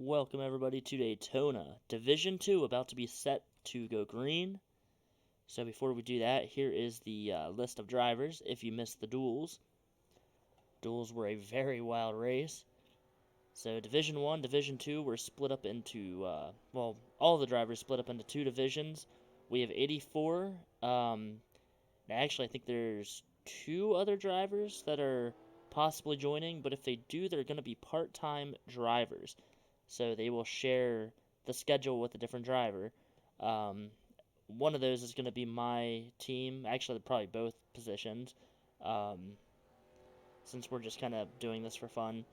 Welcome everybody to Daytona. Division 2 about to be set to go green. So before we do that, here is the list of drivers if you missed the duels. Duels were a very wild race. So Division 1, Division 2 were split up into, all the drivers split up into two divisions. We have 84. Actually, I think there's two other drivers that are possibly joining, but if they do, they're going to be part-time drivers. So they will share the schedule with a different driver. One of those is going to be my team. Actually, probably both positions. Since we're just kind of doing this for fun,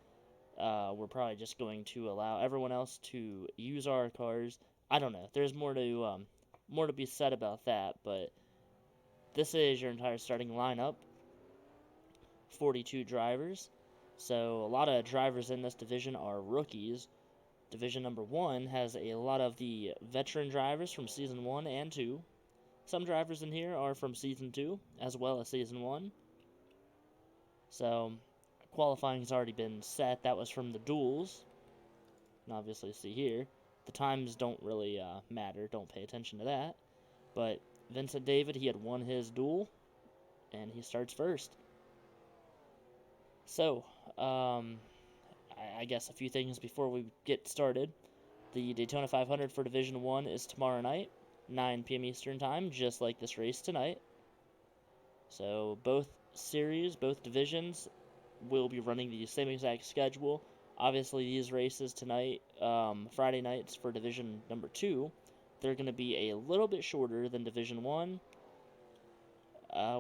we're probably just going to allow everyone else to use our cars. I don't know. There's more to be said about that, but this is your entire starting lineup. 42 drivers. So a lot of drivers in this division are rookies. Division number 1 has a lot of the veteran drivers from Season 1 and 2. Some drivers in here are from Season 2, as well as Season 1. So, qualifying has already been set. That was from the duels. And obviously, see here, the times don't really matter. Don't pay attention to that. But Vincent David, he had won his duel, and he starts first. So, I guess a few things before we get started. The Daytona 500 for Division 1 is tomorrow night, 9 p.m. Eastern Time, just like this race tonight. So both series, both divisions, will be running the same exact schedule. Obviously, these races tonight, Friday nights for Division number 2, they're going to be a little bit shorter than Division 1.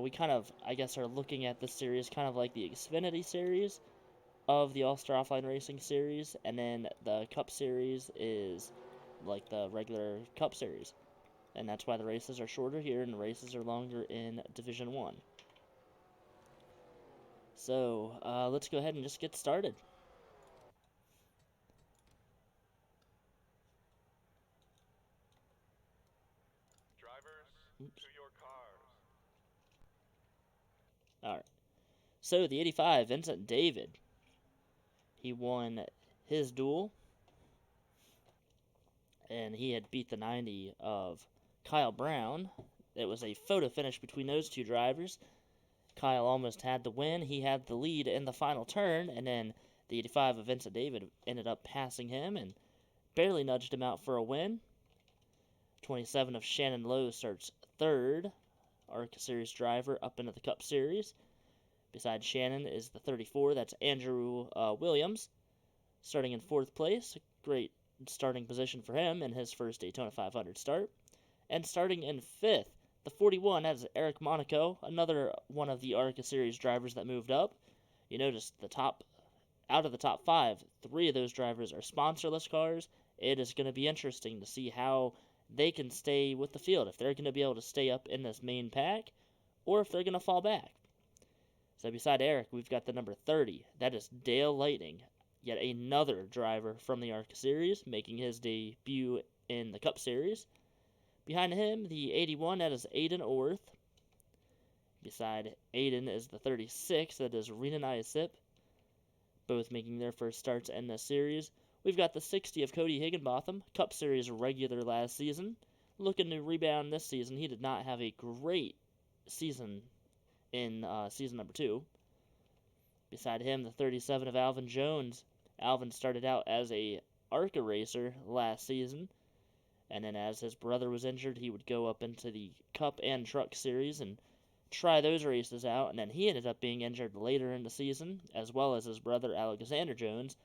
We kind of, I guess, are looking at this series kind of like the Xfinity series of the All-Star Offline Racing Series, and then the Cup Series is like the regular Cup Series. And that's why the races are shorter here and the races are longer in Division 1. So, let's go ahead and just get started. Drivers, to your cars. Alright. So, the 85, Vincent David. He won his duel, and he had beat the 90 of Kyle Brown. It was a photo finish between those two drivers. Kyle almost had the win. He had the lead in the final turn, and then the 85 of Vincent David ended up passing him and barely nudged him out for a win. 27 of Shannon Lowe starts third, ARCA Series driver up into the Cup Series. Beside Shannon is the 34, that's Andrew Williams, starting in 4th place. Great starting position for him in his first Daytona 500 start. And starting in 5th, the 41, that is Eric Monaco, another one of the ARCA Series drivers that moved up. You notice out of the top 5, 3 of those drivers are sponsorless cars. It is going to be interesting to see how they can stay with the field, if they're going to be able to stay up in this main pack, or if they're going to fall back. So beside Eric, we've got the number 30. That is Dale Lightning, yet another driver from the ARCA Series, making his debut in the Cup Series. Behind him, the 81, that is Aiden Orth. Beside Aiden is the 36, that is Renan Iasip, both making their first starts in this series. We've got the 60 of Cody Higginbotham, Cup Series regular last season, looking to rebound this season. He did not have a great season in season number 2. Beside him, the 37 of Alvin Jones. Alvin started out as a ARCA racer last season, and then as his brother was injured, he would go up into the Cup and Truck Series and try those races out, and then he ended up being injured later in the season, as well as his brother Alexander Jones,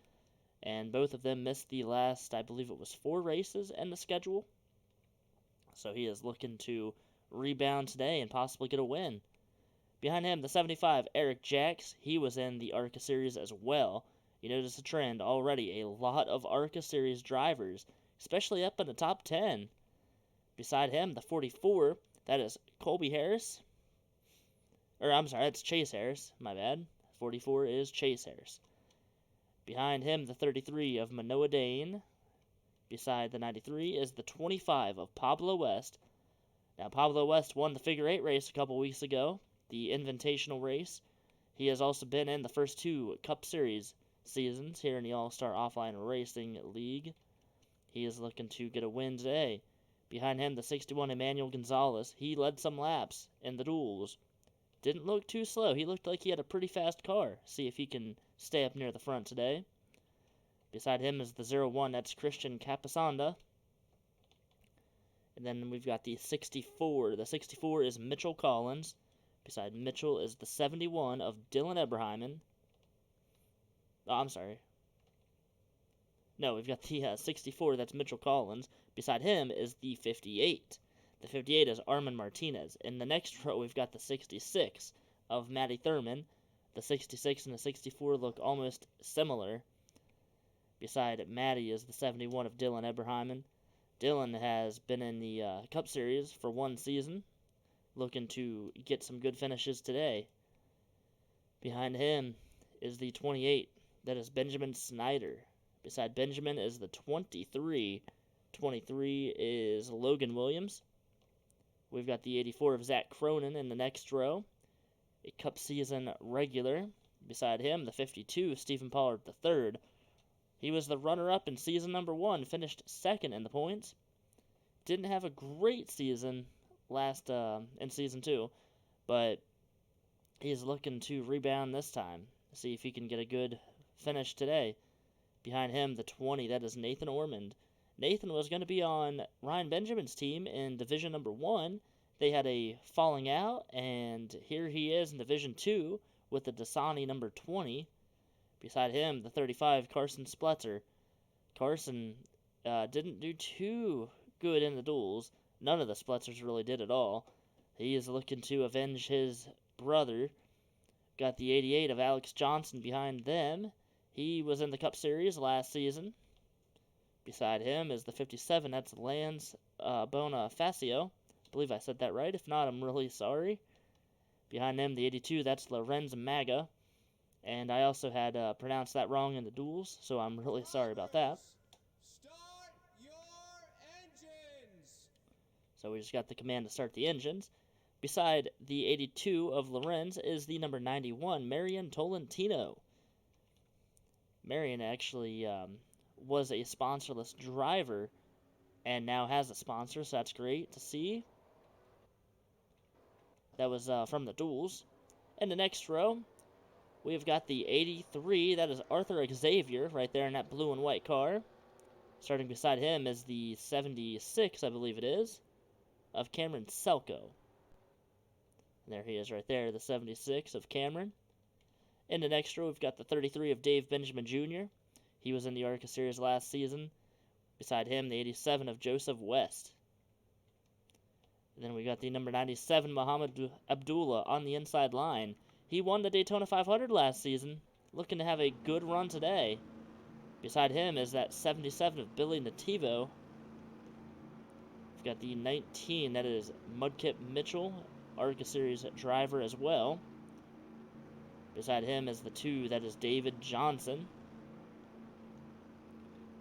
and both of them missed the last, I believe it was 4 races in the schedule. So he is looking to rebound today and possibly get a win. Behind him, the 75, Eric Jacks. He was in the ARCA Series as well. You notice a trend already. A lot of ARCA Series drivers, especially up in the top 10. Beside him, the 44, that is Colby Harris. That's Chase Harris. My bad. 44 is Chase Harris. Behind him, the 33 of Manoa Dane. Beside the 93 is the 25 of Pablo West. Now, Pablo West won the figure 8 race a couple weeks ago, the Invitational race. He has also been in the first 2 Cup Series seasons here in the All-Star Offline Racing League. He is looking to get a win today. Behind him, the 61 Emmanuel Gonzalez. He led some laps in the duels. Didn't look too slow. He looked like he had a pretty fast car. See if he can stay up near the front today. Beside him is the 01. That's Christian Capasanda. And then we've got the 64. The 64 is Mitchell Collins. Beside Mitchell is the 71 of Dylan Eberheimen. Oh, I'm sorry. No, we've got the 64. That's Mitchell Collins. Beside him is the 58. The 58 is Armin Martinez. In the next row, we've got the 66 of Matty Thurman. The 66 and the 64 look almost similar. Beside Matty is the 71 of Dylan Eberheimen. Dylan has been in the Cup Series for one season, looking to get some good finishes today. Behind him is the 28. That is Benjamin Snyder. Beside Benjamin is the 23. 23 is Logan Williams. We've got the 84 of Zach Cronin in the next row, a Cup season regular. Beside him, the 52, Stephen Pollard III. He was the runner-up in season number 1, finished second in the points. Didn't have a great season in season 2, but he's looking to rebound this time. See if he can get a good finish today. Behind him, the 20, that is Nathan Ormond. Nathan was going to be on Ryan Benjamin's team in Division number 1. They had a falling out, and here he is in Division 2 with the Dasani number 20. Beside him, the 35, Carson Spletzer. Carson didn't do too good in the duels. None of the Spletzers really did at all. He is looking to avenge his brother. Got the 88 of Alex Johnson behind them. He was in the Cup Series last season. Beside him is the 57. That's Lance Bonifacio. I believe I said that right. If not, I'm really sorry. Behind him, the 82. That's Lorenz Maga. And I also had pronounced that wrong in the duels, so I'm really sorry about that. Start your engines. So we just got the command to start the engines. Beside the 82 of Lorenz is the number 91, Marion Tolentino. Marion actually was a sponsorless driver and now has a sponsor, so that's great to see. That was from the duels. In the next row, we've got the 83. That is Arthur Xavier right there in that blue and white car. Starting beside him is the 76, I believe it is, of Cameron Selko. And there he is right there, the 76 of Cameron. In the next row, we've got the 33 of Dave Benjamin Jr. He was in the ARCA Series last season. Beside him, the 87 of Joseph West. And then we got the number 97, Muhammad Abdullah, on the inside line. He won the Daytona 500 last season, looking to have a good run today. Beside him is that 77 of Billy Nativo. We've got the 19, that is Mudkip Mitchell, ARCA Series driver as well. Beside him is the 2, that is David Johnson.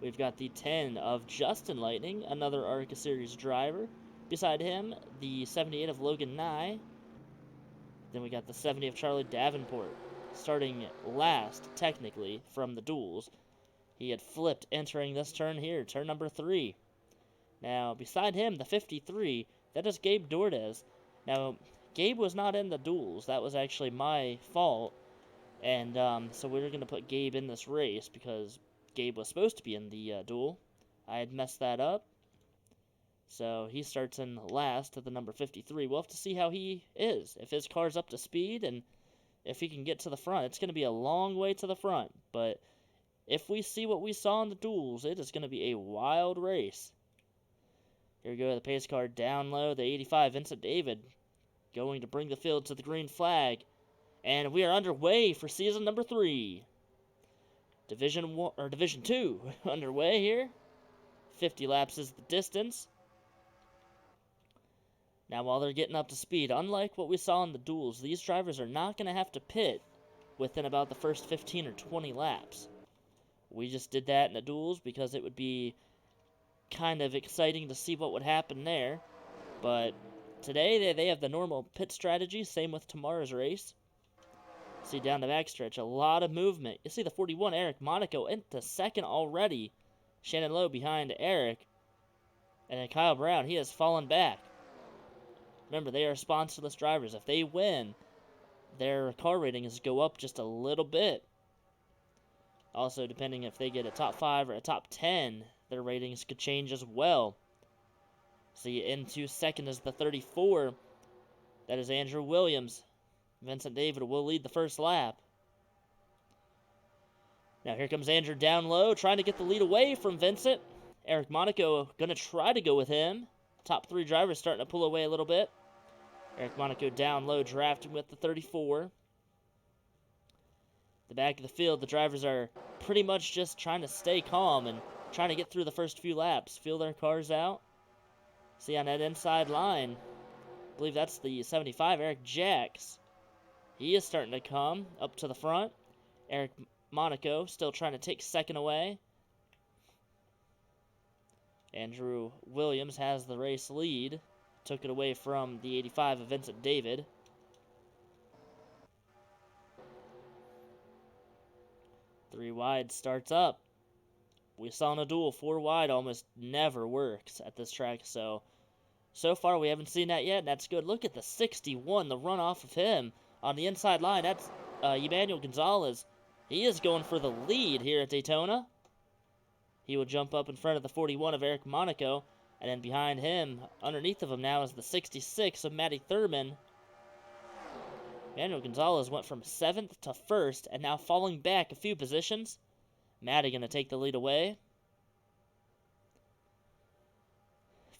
We've got the 10 of Justin Lightning, another ARCA Series driver. Beside him, the 78 of Logan Nye. Then we got the 70 of Charlie Davenport, starting last, technically, from the duels. He had flipped entering this turn here, turn number 3. Now, beside him, the 53, that is Gabe Dordes. Now, Gabe was not in the duels. That was actually my fault. And so we're going to put Gabe in this race because Gabe was supposed to be in the duel. I had messed that up. So he starts in last at the number 53. We'll have to see how he is. If his car's up to speed and if he can get to the front. It's going to be a long way to the front. But if we see what we saw in the duels, it is going to be a wild race. Here we go, the pace car down low. The 85, Vincent David, going to bring the field to the green flag. And we are underway for season number 3. Division 1 or Division 2 underway here. 50 laps is the distance. Now, while they're getting up to speed, unlike what we saw in the duels, these drivers are not going to have to pit within about the first 15 or 20 laps. We just did that in the duels because it would be kind of exciting to see what would happen there. But today, they have the normal pit strategy, same with tomorrow's race. See down the backstretch, a lot of movement. You see the 41, Eric Monaco, into second already. Shannon Lowe behind Eric. And then Kyle Brown, he has fallen back. Remember, they are sponsorless drivers. If they win, their car ratings go up just a little bit. Also, depending if they get a top 5 or a top 10, their ratings could change as well. See, into second is the 34. That is Andrew Williams. Vincent David will lead the first lap. Now here comes Andrew down low, trying to get the lead away from Vincent. Eric Monaco going to try to go with him. Top 3 drivers starting to pull away a little bit. Eric Monaco down low, drafting with the 34. The back of the field, the drivers are pretty much just trying to stay calm and trying to get through the first few laps. Feel their cars out. See on that inside line, I believe that's the 75, Eric Jacks. He is starting to come up to the front. Eric Monaco still trying to take second away. Andrew Williams has the race lead. Took it away from the 85 of Vincent David. Three wide starts up. We saw in a duel, 4 wide almost never works at this track, so far we haven't seen that yet, and that's good. Look at the 61, the run off of him on the inside line. That's Emmanuel Gonzalez. He is going for the lead here at Daytona. He will jump up in front of the 41 of Eric Monaco, and then behind him, underneath of him now, is the 66 of Matty Thurman. Emmanuel Gonzalez went from 7th to 1st, and now falling back a few positions. Matty going to take the lead away.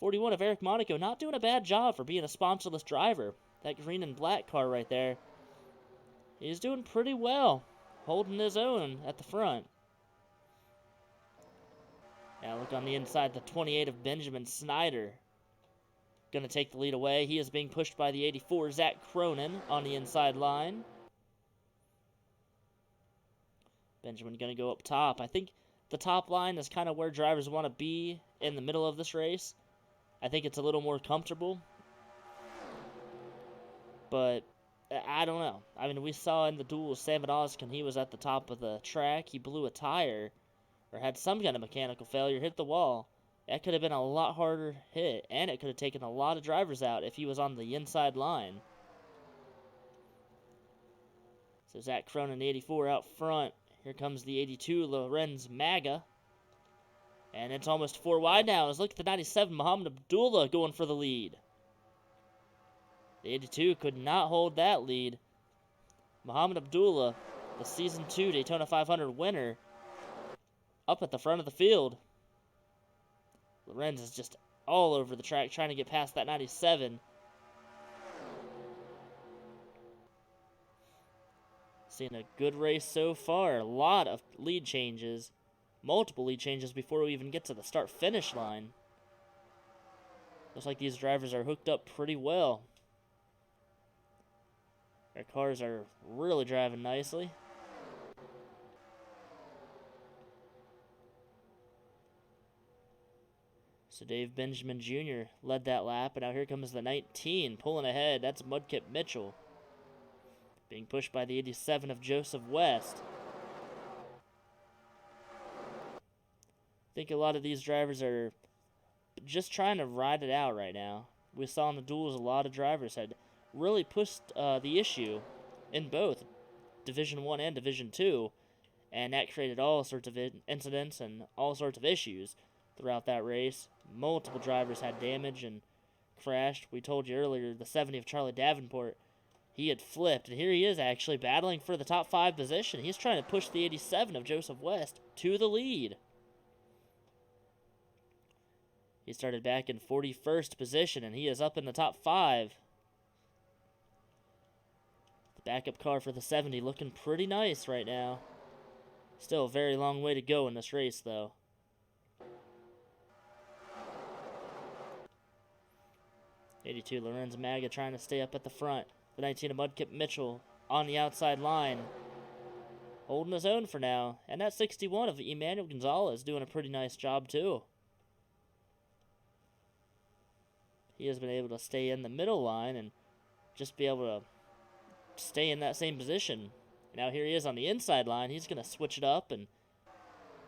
41 of Eric Monaco, not doing a bad job for being a sponsorless driver. That green and black car right there. He's doing pretty well, holding his own at the front. Now look on the inside, the 28 of Benjamin Snyder. Going to take the lead away. He is being pushed by the 84, Zach Cronin, on the inside line. Benjamin going to go up top. I think the top line is kind of where drivers want to be in the middle of this race. I think it's a little more comfortable. But I don't know. I mean, we saw in the duel, Sam Oskin, he was at the top of the track. He blew a tire or had some kind of mechanical failure, hit the wall. That could have been a lot harder hit, and it could have taken a lot of drivers out if he was on the inside line. So Zach Cronin, the 84, out front. Here comes the 82, Lorenz Maga. And it's almost 4 wide now. Let's look at the 97, Muhammad Abdullah going for the lead. The 82 could not hold that lead. Muhammad Abdullah, the Season 2 Daytona 500 winner, up at the front of the field. Lorenz is just all over the track trying to get past that 97. Seeing a good race so far. A lot of lead changes. Multiple lead changes before we even get to the start-finish line. Looks like these drivers are hooked up pretty well. Their cars are really driving nicely. So Dave Benjamin Jr. led that lap, and now here comes the 19 pulling ahead. That's Mudkip Mitchell. Being pushed by the 87 of Joseph West. I think a lot of these drivers are just trying to ride it out right now. We saw in the duels a lot of drivers had really pushed the issue in both Division 1 and Division 2, and that created all sorts of incidents and all sorts of issues throughout that race. Multiple drivers had damage and crashed. We told you earlier, the 70 of Charlie Davenport, he had flipped, and here he is actually battling for the top 5 position. He's trying to push the 87 of Joseph West to the lead. He started back in 41st position, and he is up in the top 5. The backup car for the 70 looking pretty nice right now. Still a very long way to go in this race, though. '82 Lorenz Maga trying to stay up at the front. The 19 of Mudkip Mitchell on the outside line. Holding his own for now. And that 61 of Emmanuel Gonzalez doing a pretty nice job, too. He has been able to stay in the middle line and just be able to stay in that same position Now here he is on the inside line. He's going to switch it up and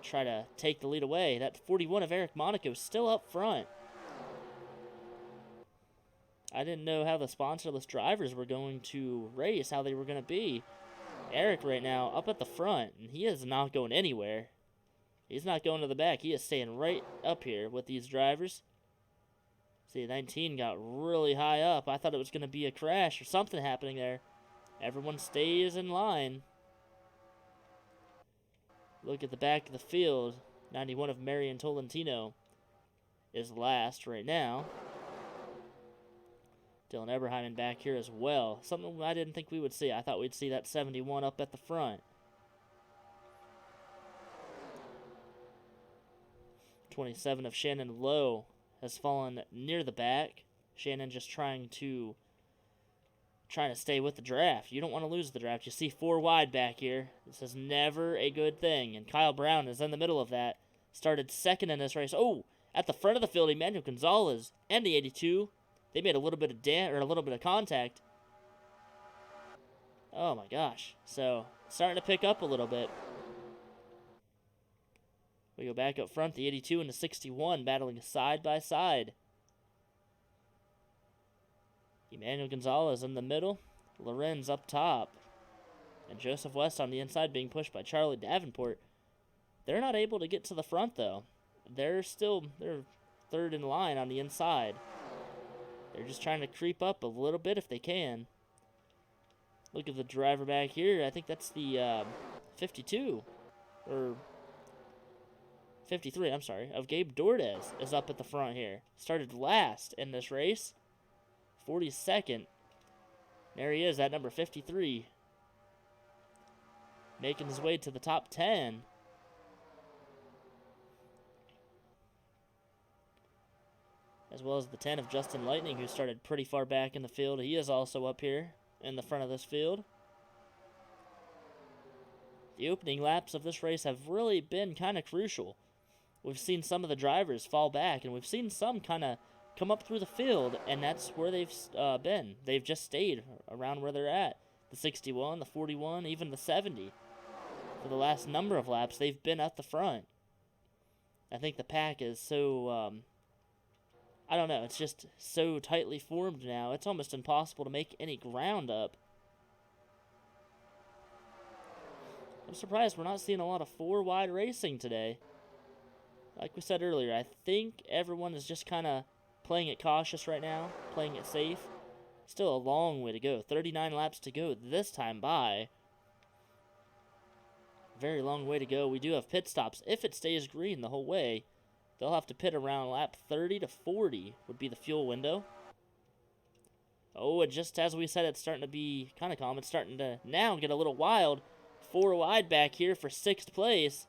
try to take the lead away. That 41 of Eric Monaco is still up front. I didn't know how the sponsorless drivers were going to race, how they were going to be. Eric right now up at the front, and he is not going anywhere. He's not going to the back. He is staying right up here with these drivers. See, 19 got really high up. I thought it was going to be a crash or something happening there. Everyone stays in line. Look at the back of the field. 91 of Marion Tolentino is last right now. Dylan Eberheim back here as well. Something I didn't think we would see. I thought we'd see that 71 up at the front. 27 of Shannon Lowe has fallen near the back. Shannon just trying to stay with the draft. You don't want to lose the draft. You see 4 wide back here. This is never a good thing. And Kyle Brown is in the middle of that. Started second in this race. Oh, at the front of the field, Emmanuel Gonzalez and the 82. They made a little bit of contact. Oh my gosh. So, starting to pick up a little bit. We go back up front, the 82 and the 61 battling side by side. Emmanuel Gonzalez in the middle, Lorenz up top, and Joseph West on the inside being pushed by Charlie Davenport. They're not able to get to the front though. They're third in line on the inside. They're just trying to creep up a little bit if they can. Look at the driver back here. I think that's the 52 or 53, I'm sorry, of Gabe Dordes is up at the front here. Started last in this race. 42nd. There he is at number 53. Making his way to the top 10. As well as the 10 of Justin Lightning, who started pretty far back in the field. He is also up here in the front of this field. The opening laps of this race have really been kind of crucial. We've seen some of the drivers fall back, and we've seen some kind of come up through the field, and that's where they've been. They've just stayed around where they're at. The 61, the 41, even the 70. For the last number of laps, they've been at the front. I think the pack is so, I don't know, it's just so tightly formed now. It's almost impossible to make any ground up. I'm surprised we're not seeing a lot of 4-wide racing today. Like we said earlier, I think everyone is just kind of playing it cautious right now, playing it safe. Still a long way to go. 39 laps to go this time by. Very long way to go. We do have pit stops. If it stays green the whole way, they'll have to pit around lap 30 to 40 would be the fuel window. Oh, and just as we said, it's starting to be kind of calm. It's starting to now get a little wild. 4 wide back here for 6th place.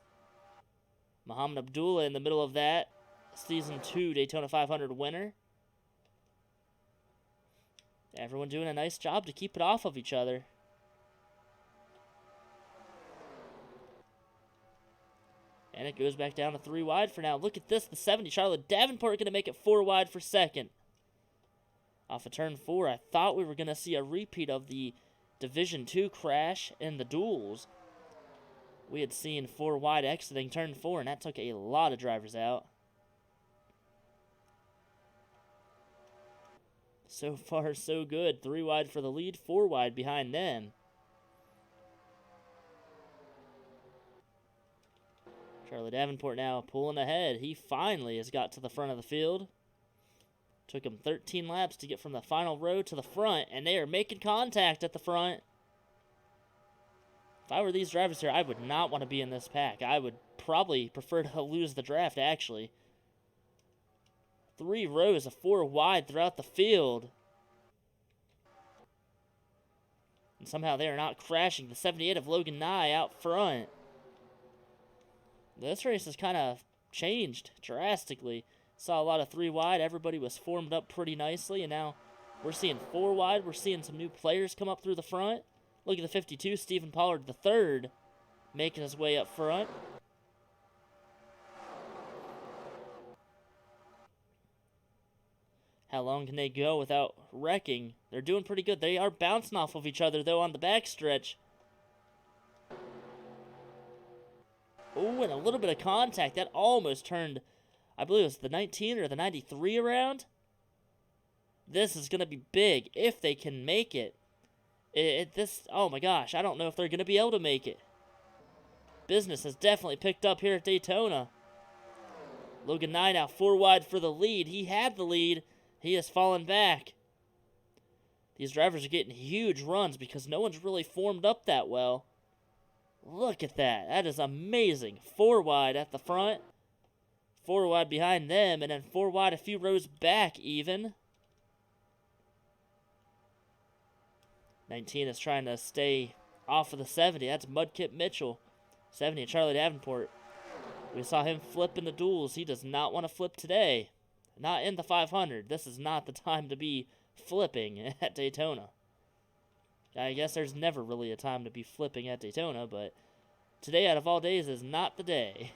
Muhammad Abdullah in the middle of that. Season 2 Daytona 500 winner. Everyone doing a nice job to keep it off of each other. And it goes back down to 3 wide for now. Look at this, the 70. Charlotte Davenport going to make it 4 wide for 2nd. Off of turn 4, I thought we were going to see a repeat of the Division 2 crash in the duels. We had seen 4 wide exiting turn 4, and that took a lot of drivers out. So far, so good. 3 wide for the lead, 4 wide behind them. Charlie Davenport now pulling ahead. He finally has got to the front of the field. Took him 13 laps to get from the final row to the front, and they are making contact at the front. If I were these drivers here, I would not want to be in this pack. I would probably prefer to lose the draft, actually. 3 rows of 4 wide throughout the field. And somehow they are not crashing. The 78 of Logan Nye out front. This race has kind of changed drastically. Saw a lot of 3 wide. Everybody was formed up pretty nicely. And now we're seeing 4 wide. We're seeing some new players come up through the front. Look at the 52, Stephen Pollard III, making his way up front. How long can they go without wrecking? They're doing pretty good. They are bouncing off of each other, though, on the backstretch. Oh, and a little bit of contact. That almost turned, I believe it was the 19 or the 93 around. This is going to be big if they can make it. Oh my gosh, I don't know if they're going to be able to make it. Business has definitely picked up here at Daytona. Logan Nye now 4 wide for the lead. He had the lead. He has fallen back. These drivers are getting huge runs because no one's really formed up that well. Look at that. That is amazing. 4 wide at the front. 4 wide behind them. And then 4 wide a few rows back even. 19 is trying to stay off of the 70. That's Mudkip Mitchell. 70 and Charlie Davenport. We saw him flip in the duels. He does not want to flip today. Not in the 500. This is not the time to be flipping at Daytona. I guess there's never really a time to be flipping at Daytona, but today out of all days is not the day.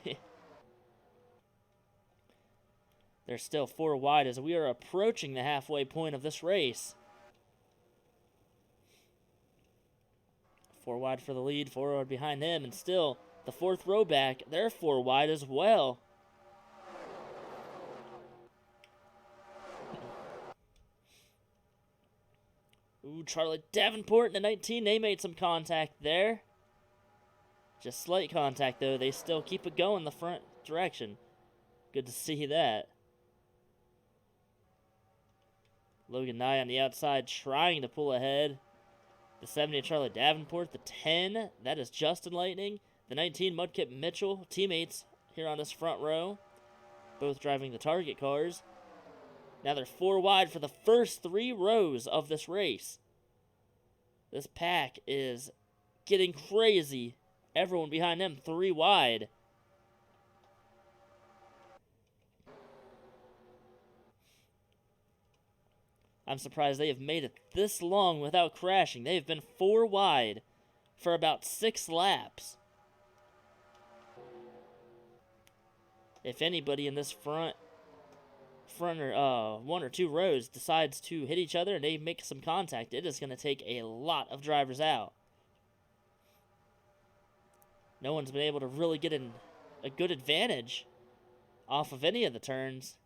They're still 4 wide as we are approaching the halfway point of this race. 4 wide for the lead, 4 wide behind them, and still the 4th row back, they're 4 wide as well. Ooh, Charlie Davenport and the 19, they made some contact there. Just slight contact, though. They still keep it going the front direction. Good to see that. Logan Nye on the outside trying to pull ahead. The 70 Charlie Davenport. The 10, that is Justin Lightning. The 19, Mudkip Mitchell. Teammates here on this front row. Both driving the target cars. Now they're 4 wide for the first 3 rows of this race. This pack is getting crazy. Everyone behind them 3 wide. I'm surprised they have made it this long without crashing. They have been 4 wide for about 6 laps. If anybody in this front or 1 or 2 rows decides to hit each other and they make some contact, it is going to take a lot of drivers out. No one's been able to really get a good advantage off of any of the turns.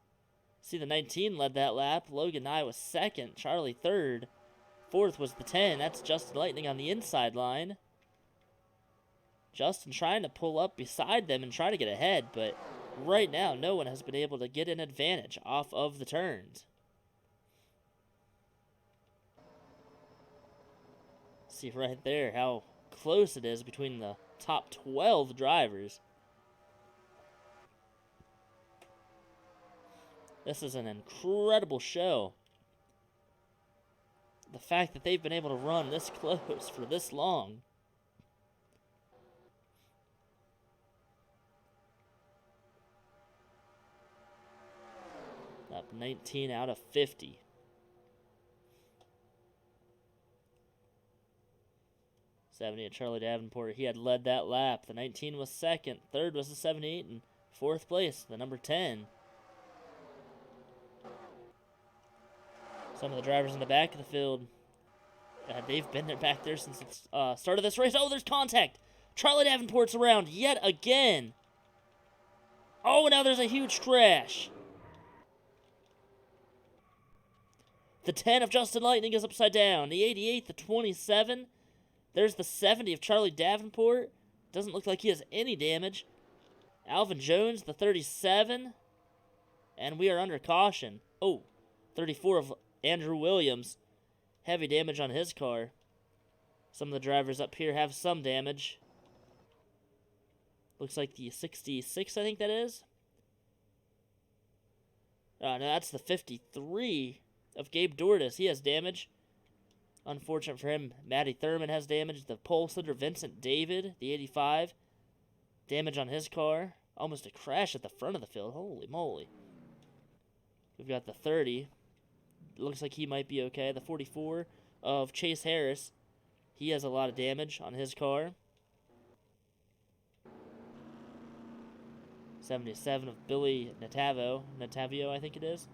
See, the 19 led that lap. Logan Nye was 2nd. Charlie 3rd. 4th was the 10. That's Justin Lightning on the inside line. Justin trying to pull up beside them and try to get ahead, but right now, no one has been able to get an advantage off of the turns. See right there how close it is between the top 12 drivers. This is an incredible show. The fact that they've been able to run this close for this long. Up 19 out of 50. '70 at Charlie Davenport. He had led that lap. The 19 was 2nd. 3rd was the 78. And 4th place, the number 10. Some of the drivers in the back of the field, they've been there back there since the start of this race. Oh, there's contact. Charlie Davenport's around yet again. Oh, now there's a huge crash. The 10 of Justin Lightning is upside down. The 88, the 27. There's the 70 of Charlie Davenport. Doesn't look like he has any damage. Alvin Jones, the 37. And we are under caution. Oh, 34 of Andrew Williams. Heavy damage on his car. Some of the drivers up here have some damage. Looks like the 66, I think that is. No, that's the 53 of Gabe Dortis. He has damage. Unfortunate for him, Matty Thurman has damage. The pole sitter, Vincent David, the 85. Damage on his car. Almost a crash at the front of the field. Holy moly. We've got the 30. Looks like he might be okay. The 44 of Chase Harris. He has a lot of damage on his car. 77 of Billy Natavio, I think it is.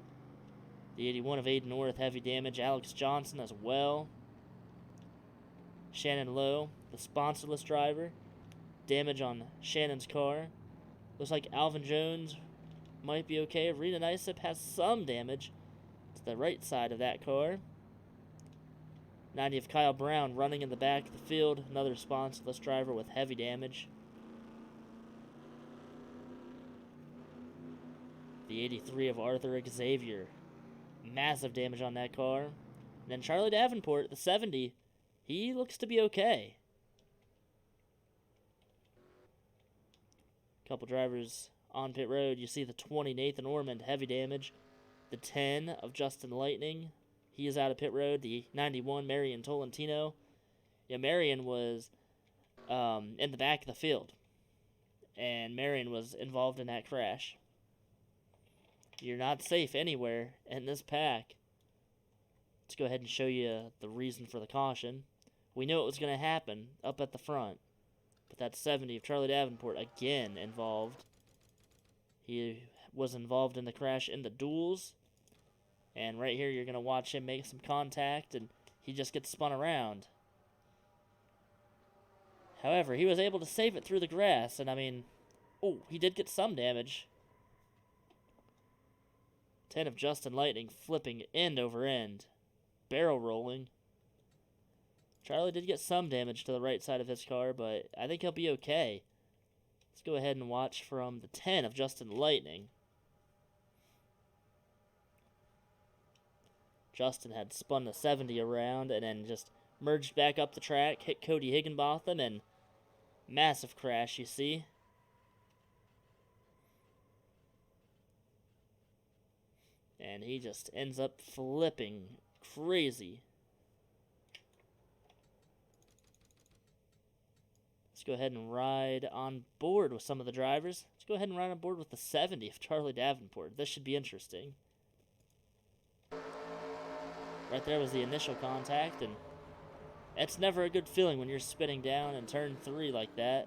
The 81 of Aiden North, heavy damage. Alex Johnson as well. Shannon Lowe, the sponsorless driver. damage on Shannon's car. Looks like Alvin Jones might be okay. Rena Nysip has some damage to the right side of that car. 90 of Kyle Brown running in the back of the field. Another sponsorless driver with heavy damage. The 83 of Arthur Xavier. Massive damage on that car. And then Charlie Davenport, the 70. He looks to be okay. Couple drivers on pit road. You see the 20, Nathan Ormond, heavy damage. The 10 of Justin Lightning. He is out of pit road. The 91, Marion Tolentino. Yeah, Marion was in the back of the field. And Marion was involved in that crash. You're not safe anywhere in this pack. Let's go ahead and show you the reason for the caution. We knew it was going to happen up at the front. But that 70 of Charlie Davenport again involved. He was involved in the crash in the duels. And right here you're going to watch him make some contact and he just gets spun around. However, he was able to save it through the grass. And I mean, oh, he did get some damage. 10 of Justin Lightning flipping end over end. Barrel rolling. Charlie did get some damage to the right side of his car, but I think he'll be okay. Let's go ahead and watch from the 10 of Justin Lightning. Justin had spun the 70 around and then just merged back up the track, hit Cody Higginbotham, and massive crash, you see. And he just ends up flipping crazy. Let's go ahead and ride on board with some of the drivers. Let's go ahead and ride on board with the 70 of Charlie Davenport. This should be interesting. Right there was the initial contact, and it's never a good feeling when you're spinning down in turn 3 like that.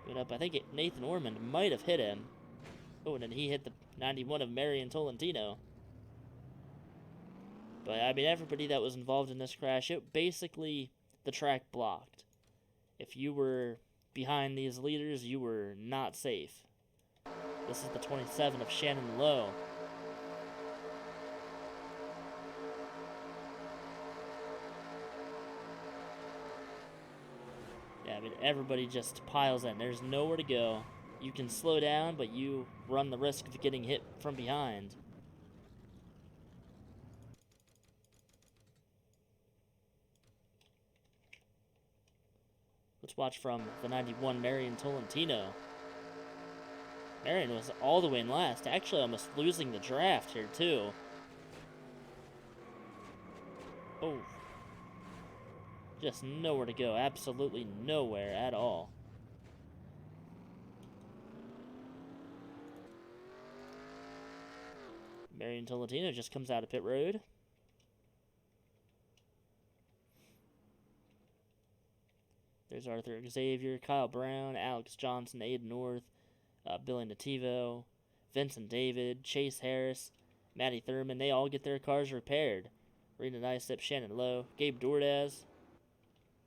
Went up, I think Nathan Ormond might have hit him. Oh, and then he hit the 91 of Marion Tolentino. But, I mean, everybody that was involved in this crash, it basically, the track blocked. If you were behind these leaders, you were not safe. This is the 27 of Shannon Lowe. Yeah, I mean, everybody just piles in. There's nowhere to go. You can slow down, but you run the risk of getting hit from behind. Let's watch from the 91, Marion Tolentino. Marion was all the way in last, actually almost losing the draft here, too. Oh. Just nowhere to go. Absolutely nowhere at all. Marion Tolentino just comes out of pit road. There's Arthur Xavier, Kyle Brown, Alex Johnson, Aiden North, Billy Nativo, Vincent David, Chase Harris, Matty Thurman. They all get their cars repaired. Rena Nysip, Shannon Lowe, Gabe Dordaz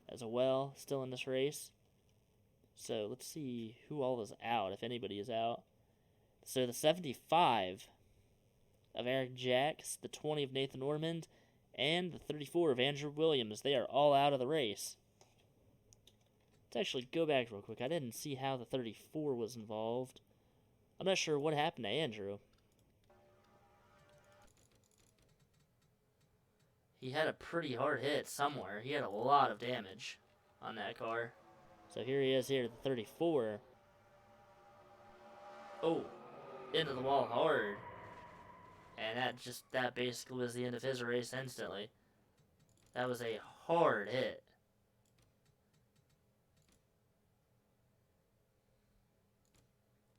as well, still in this race. So let's see who all is out, if anybody is out. So the 75 of Eric Jacks, the 20 of Nathan Ormond, and the 34 of Andrew Williams. They are all out of the race. Let's actually go back real quick. I didn't see how the 34 was involved. I'm not sure what happened to Andrew. He had a pretty hard hit somewhere. He had a lot of damage on that car. So here he is here, the 34. Oh, into the wall hard. And that basically was the end of his race instantly. That was a hard hit.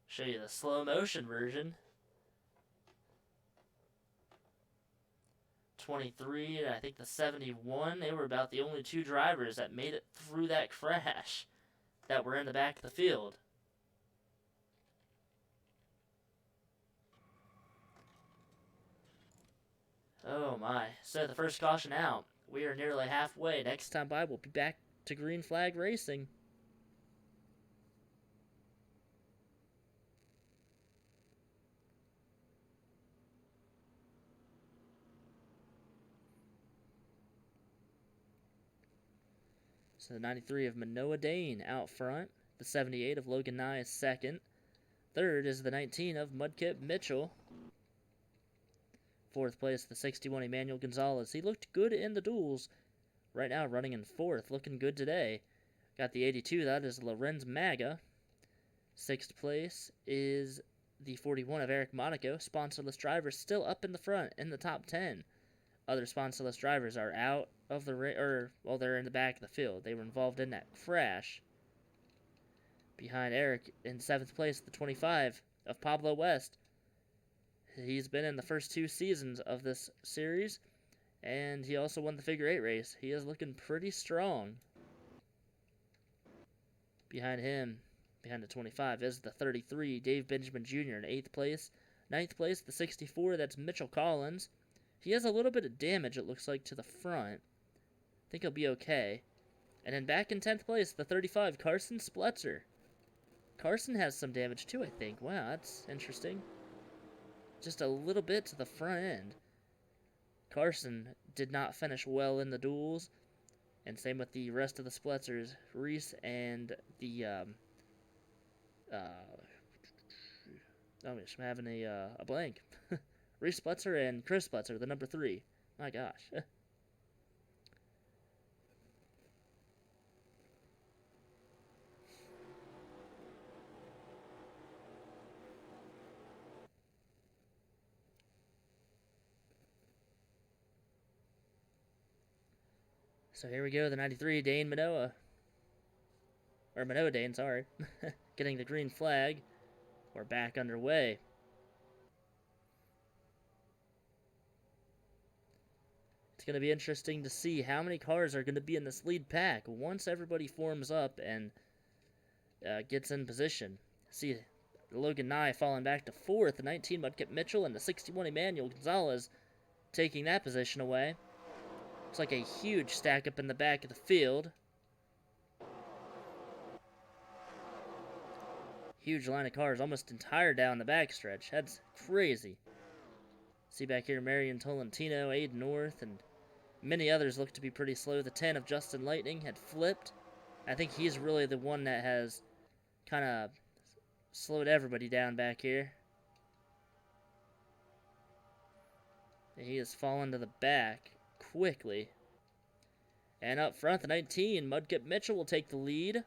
Show you the slow motion version. 23 and I think the 71, they were about the only two drivers that made it through that crash that were in the back of the field. Oh my. So the first caution out We are nearly halfway. Next time by, we'll be back to green flag racing. So the 93 of Manoa Dane out front. The 78 of Logan Nye is second. Third is the 19 of Mudkip Mitchell. Fourth place, the 61 Emmanuel Gonzalez. He looked good in the duels. Right now running in fourth, looking good today. Got the 82, that is Lorenz Maga. Sixth place is the 41 of Eric Monaco. Sponsorless drivers still up in the front in the top 10. Other sponsorless drivers are out of the they're in the back of the field. They were involved in that crash. Behind Eric in 7th place, the 25 of Pablo West. He's been in the first 2 seasons of this series, and he also won the figure 8 race. He is looking pretty strong. Behind him, behind the 25, is the 33, Dave Benjamin Jr. in 8th place. 9th place, the 64, that's Mitchell Collins. He has a little bit of damage, it looks like, to the front. I think he'll be okay. And then back in 10th place, the 35, Carson Spletzer. Carson has some damage too, I think. Wow, that's interesting. Just a little bit to the front end. Carson did not finish well in the duels. And same with the rest of the Spletzers. Reese and the, I'm just having a blank. Reese Spletzer and Chris Spletzer, the number 3. My gosh. So here we go, the 93, Dane Manoa. Or Manoa Dane, sorry. Getting the green flag. We're back underway. It's going to be interesting to see how many cars are going to be in this lead pack once everybody forms up and gets in position. See Logan Nye falling back to 4th, the 19 Mudkip Mitchell, and the 61 Emmanuel Gonzalez taking that position away. Looks like a huge stack up in the back of the field. Huge line of cars, almost entire down the backstretch. That's crazy. See back here, Marion Tolentino, Aiden North, and many others look to be pretty slow. The 10 of Justin Lightning had flipped. I think he's really the one that has kind of slowed everybody down back here. He has fallen to the back quickly. And up front, the 19, Mudkip Mitchell will take the lead.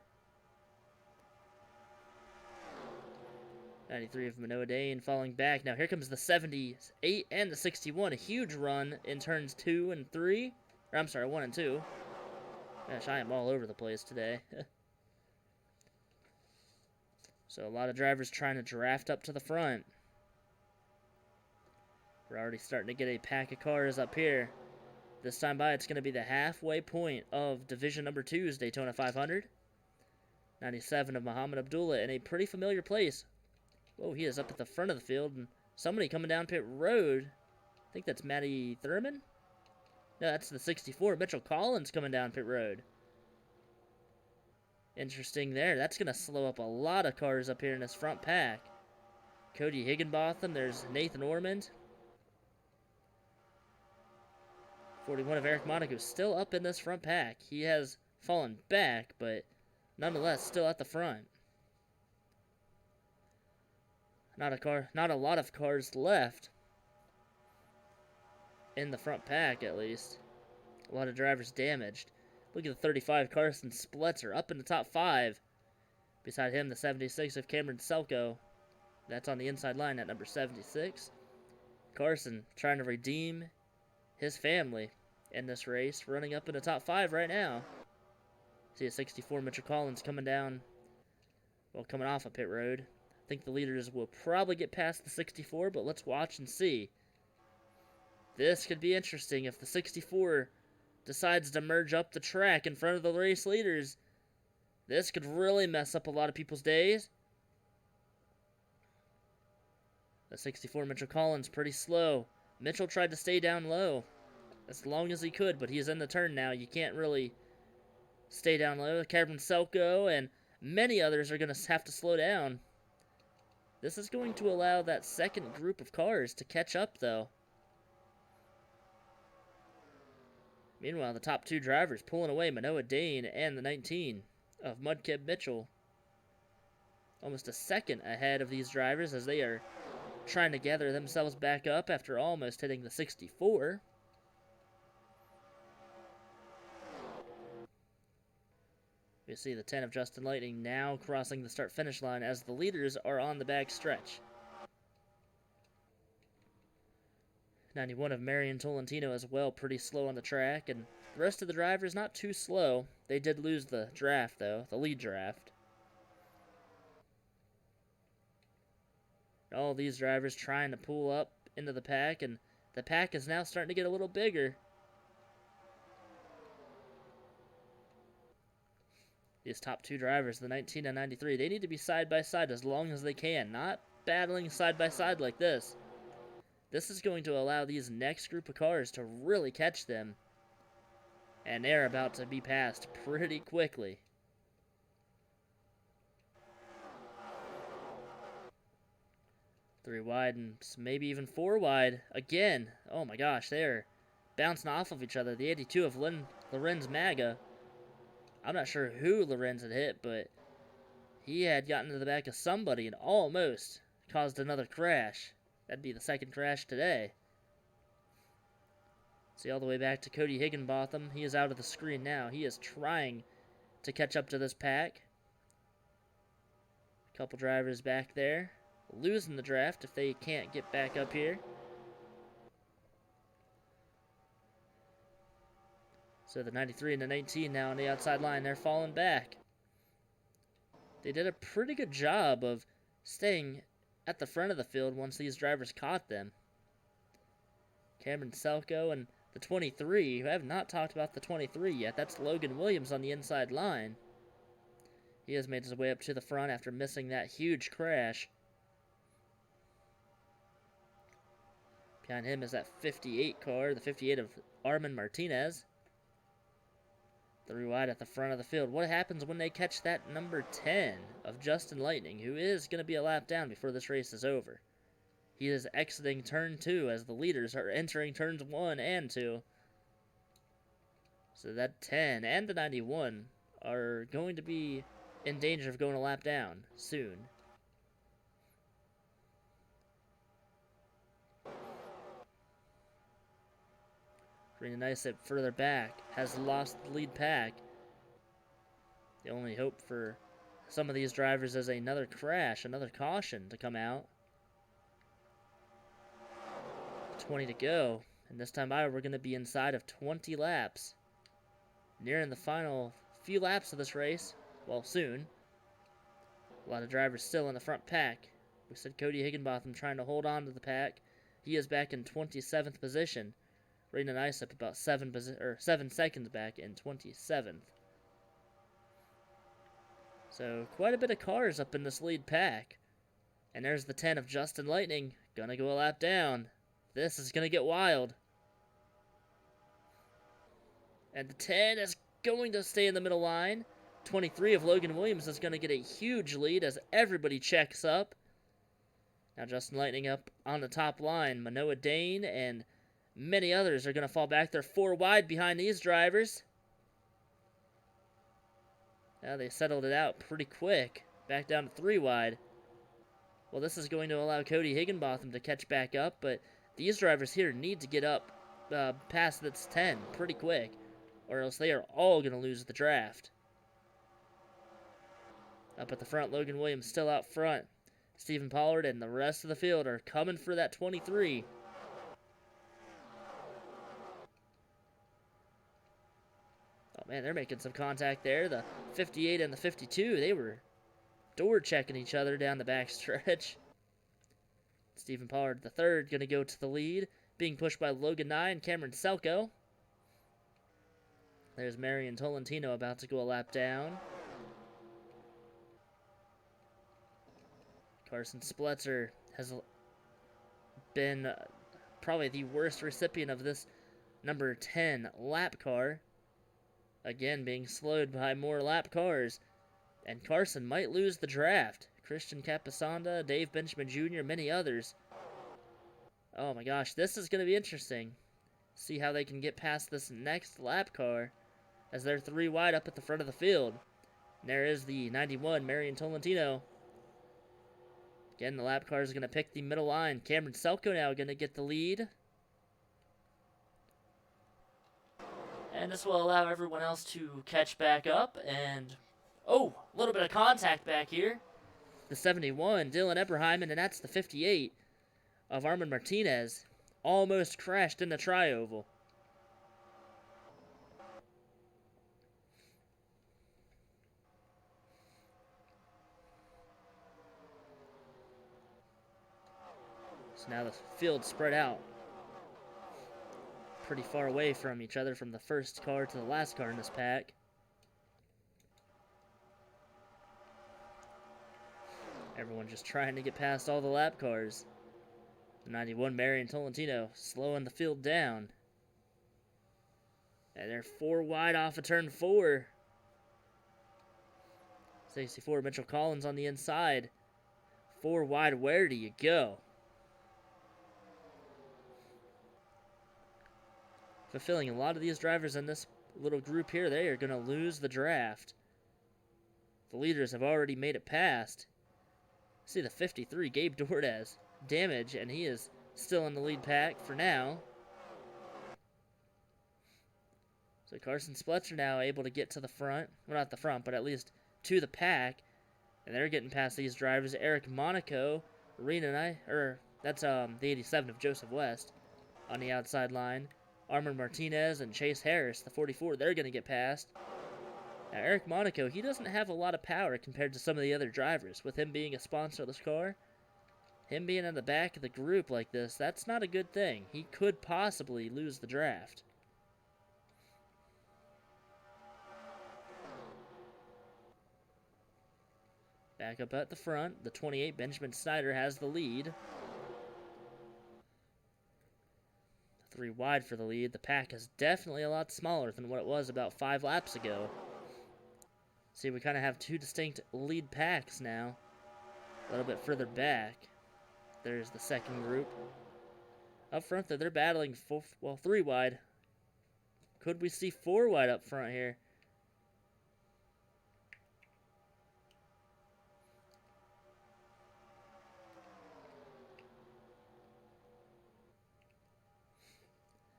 93 of Manoa Dane falling back. Now here comes the 78 and the 61. A huge run in turns 2 and 3. Or I'm sorry, 1 and 2. Gosh, I am all over the place today. So a lot of drivers trying to draft up to the front. We're already starting to get a pack of cars up here. This time by, it's going to be the halfway point of Division Number 2's Daytona 500. 97 of Muhammad Abdullah in a pretty familiar place. Whoa, he is up at the front of the field, and somebody coming down pit road. I think that's Matty Thurman. No, that's the 64, Mitchell Collins coming down pit road. Interesting there. That's going to slow up a lot of cars up here in this front pack. Cody Higginbotham, there's Nathan Ormond. 41 of Eric Monaco still up in this front pack. He has fallen back, but nonetheless still at the front. Not a lot of cars left in the front pack, at least. A lot of drivers damaged. Look at the 35 Carson Spletzer up in the top 5. Beside him, the 76 of Cameron Selko. That's on the inside line at number 76. Carson trying to redeem his family in this race, running up in the top 5 right now. See a 64 Mitchell Collins coming down, well, coming off a pit road. I think the leaders will probably get past the 64, but let's watch and see. This could be interesting if the 64 decides to merge up the track in front of the race leaders. This could really mess up a lot of people's days. The 64 Mitchell Collins pretty slow. Mitchell tried to stay down low. as long as he could, but he's in the turn now. You can't really stay down low. Cameron Selko and many others are going to have to slow down. This is going to allow that second group of cars to catch up, though. Meanwhile, the top two drivers pulling away, Manoah Dane and the 19 of Mudkip Mitchell. Almost a second ahead of these drivers as they are trying to gather themselves back up after almost hitting the 64. We see the 10 of Justin Lightning now crossing the start-finish line as the leaders are on the back stretch. 91 of Marion Tolentino as well, pretty slow on the track, and the rest of the drivers not too slow. They did lose the draft, though, the lead draft. All these drivers trying to pull up into the pack, and the pack is now starting to get a little bigger. These top two drivers, the 19 and 93, they need to be side by side as long as they can, not battling side by side like this. This is going to allow these next group of cars to really catch them, and they're about to be passed pretty quickly. Three wide and maybe even four wide again. Oh my gosh, they're bouncing off of each other. The 82 of Lorenz Maga. I'm not sure who Lorenz had hit, but he had gotten to the back of somebody and almost caused another crash. That'd be the second crash today. See, all the way back to Cody Higginbotham. He is out of the screen now. He is trying to catch up to this pack. A couple drivers back there losing the draft if they can't get back up here. So the 93 and the 19 now on the outside line, they're falling back. They did a pretty good job of staying at the front of the field once these drivers caught them. Cameron Selko and the 23, who have not talked about the 23 yet. That's Logan Williams on the inside line. He has made his way up to the front after missing that huge crash. Behind him is that 58 car, the 58 of Armin Martinez. Three wide at the front of the field. What happens when they catch that number 10 of Justin Lightning, who is going to be a lap down before this race is over? He is exiting turn 2 as the leaders are entering turns 1 and 2. So that 10 and the 91 are going to be in danger of going a lap down soon. Pretty nice that further back has lost the lead pack. The only hope for some of these drivers is another crash, another caution to come out. 20 to go, and this time we're going to be inside of 20 laps. Nearing the final few laps of this race, well, soon. A lot of drivers still in the front pack. We said Cody Higginbotham trying to hold on to the pack. He is back in 27th position. Rating Ice up about 7 seconds back in 27th. So quite a bit of cars up in this lead pack. And there's the 10 of Justin Lightning. Gonna go a lap down. This is gonna get wild. And the 10 is going to stay in the middle line. 23 of Logan Williams is gonna get a huge lead as everybody checks up. Now Justin Lightning up on the top line. Manoah Dane and many others are going to fall back. They're 4 wide behind these drivers. Now they settled it out pretty quick. Back down to 3 wide. Well, this is going to allow Cody Higginbotham to catch back up, but these drivers here need to get up past this 10 pretty quick, or else they are all going to lose the draft. Up at the front, Logan Williams still out front. Stephen Pollard and the rest of the field are coming for that 23. Oh man, they're making some contact there. The 58 and the 52, they were door checking each other down the back stretch. Stephen Pollard the third going to go to the lead, being pushed by Logan Nye and Cameron Selko. There's Marion Tolentino about to go a lap down. Carson Spletzer has been probably the worst recipient of this number 10 lap car. Again, being slowed by more lap cars. And Carson might lose the draft. Christian Capasanda, Dave Benjamin Jr., many others. Oh my gosh, this is going to be interesting. See how they can get past this next lap car as they're 3 wide up at the front of the field. And there is the 91, Marion Tolentino. Again, the lap car is going to pick the middle line. Cameron Selko now going to get the lead. And this will allow everyone else to catch back up. And, oh, a little bit of contact back here. The 71, Dylan Eberheimen, and that's the 58 of Armin Martinez. Almost crashed in the tri-oval. So now the field spread out pretty far away from each other, from the first car to the last car in this pack. Everyone just trying to get past all the lap cars. The 91 Marion Tolentino slowing the field down. And they're 4 wide off of turn 4. 64 Mitchell Collins on the inside. 4 wide, where do you go? Fulfilling a lot of these drivers in this little group here, they are going to lose the draft. The leaders have already made it past. See the 53, Gabe Dordes, damage, and he is still in the lead pack for now. So Carson Spletzer now able to get to the front. Well, not the front, but at least to the pack. And they're getting past these drivers. Eric Monaco, that's the 87 of Joseph West on the outside line. Armin Martinez and Chase Harris, the 44, they're going to get past. Now, Eric Monaco, he doesn't have a lot of power compared to some of the other drivers. With him being a sponsor of this car, him being in the back of the group like this, that's not a good thing. He could possibly lose the draft. Back up at the front, the 28, Benjamin Snyder, has the lead. 3 wide for the lead. The pack is definitely a lot smaller than what it was about 5 laps ago. See, we kind of have 2 distinct lead packs now. A little bit further back, there's the second group. Up front, though, they're battling 3 wide. Could we see 4 wide up front here?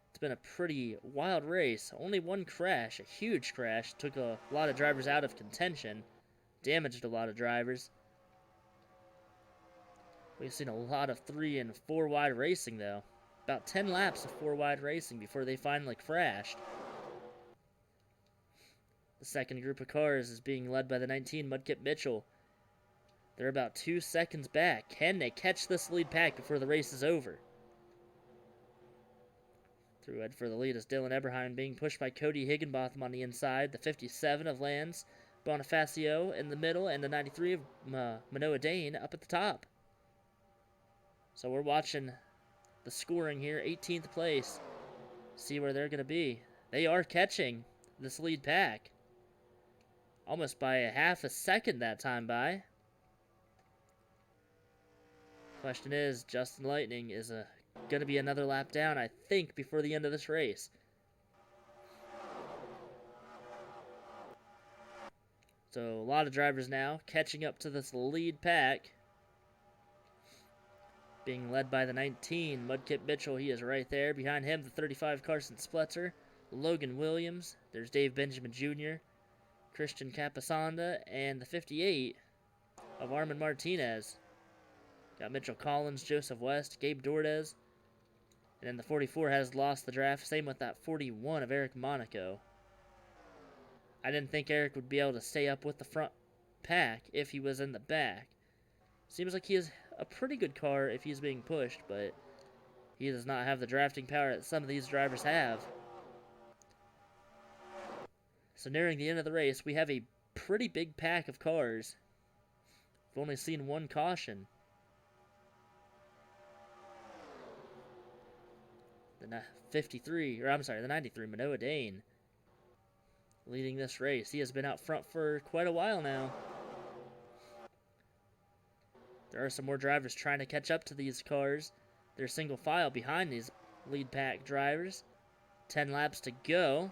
It's been a pretty wild race. Only 1 crash, a huge crash. Took a lot of drivers out of contention. Damaged a lot of drivers. We've seen a lot of 3 and 4 wide racing, though. About 10 laps of 4 wide racing before they finally crashed. The second group of cars is being led by the 19 Mudkip Mitchell. They're about 2 seconds back. Can they catch this lead pack before the race is over? Through Ed for the lead is Dylan Eberheim, being pushed by Cody Higginbotham on the inside. The 57 of Lance Bonifacio in the middle, and the 93 of Manoa Dane up at the top. So we're watching the scoring here. 18th place. See where they're going to be. They are catching this lead pack. Almost by a half a second that time by. Question is, Justin Lightning is going to be another lap down, I think, before the end of this race. So a lot of drivers now catching up to this lead pack. Being led by the 19, Mudkip Mitchell. He is right there. Behind him, the 35, Carson Spletzer. Logan Williams. There's Dave Benjamin Jr., Christian Capasanda, and the 58 of Armin Martinez. Got Mitchell Collins, Joseph West, Gabe Dordes. And then the 44 has lost the draft. Same with that 41 of Eric Monaco. I didn't think Eric would be able to stay up with the front pack if he was in the back. Seems like he has a pretty good car if he's being pushed, but he does not have the drafting power that some of these drivers have. So nearing the end of the race, we have a pretty big pack of cars. We've only seen 1 caution. The 53, or I'm sorry, the 93, Manoa Dane, leading this race. He has been out front for quite a while now. There are some more drivers trying to catch up to these cars. They're single file behind these lead pack drivers. 10 laps to go.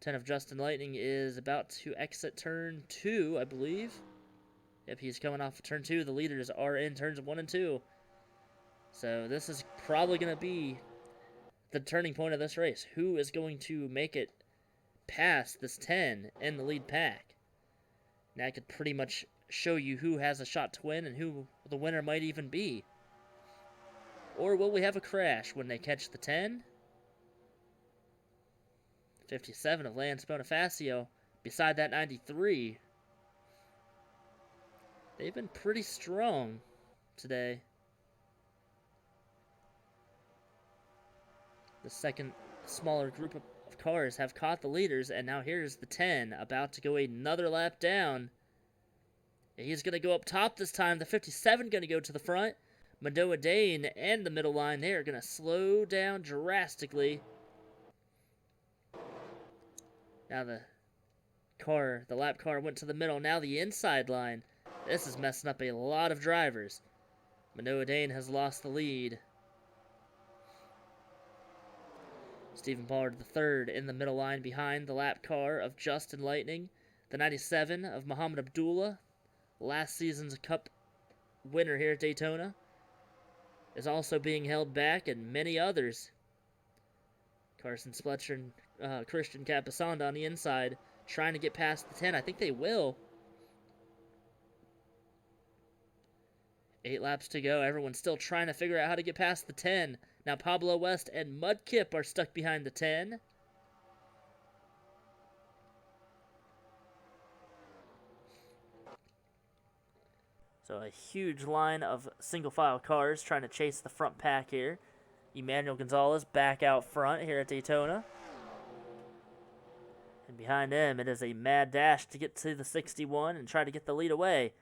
10 of Justin Lightning is about to exit turn 2, I believe. Yep, he's coming off of turn 2. The leaders are in turns 1 and 2. So this is probably going to be the turning point of this race. Who is going to make it past this 10 in the lead pack? And that could pretty much show you who has a shot to win and who the winner might even be. Or will we have a crash when they catch the 10? 57 of Lance Bonifacio beside that 93. They've been pretty strong today. The second smaller group of cars have caught the leaders, and now here's the 10 about to go another lap down. He's going to go up top this time. The 57 going to go to the front. Manoa Dane and the middle line, they are going to slow down drastically. Now the lap car went to the middle. Now the inside line. This is messing up a lot of drivers. Manoa Dane has lost the lead. Stephen Pollard III in the middle line behind the lap car of Justin Lightning. The 97 of Muhammad Abdullah, last season's Cup winner here at Daytona, is also being held back, and many others. Carson Spletcher and Christian Capasanda on the inside, trying to get past the 10. I think they will. 8 laps to go. Everyone's still trying to figure out how to get past the 10. Now Pablo West and Mudkip are stuck behind the 10. So a huge line of single file cars trying to chase the front pack here. Emmanuel Gonzalez back out front here at Daytona. And behind him, it is a mad dash to get to the 61 and try to get the lead away.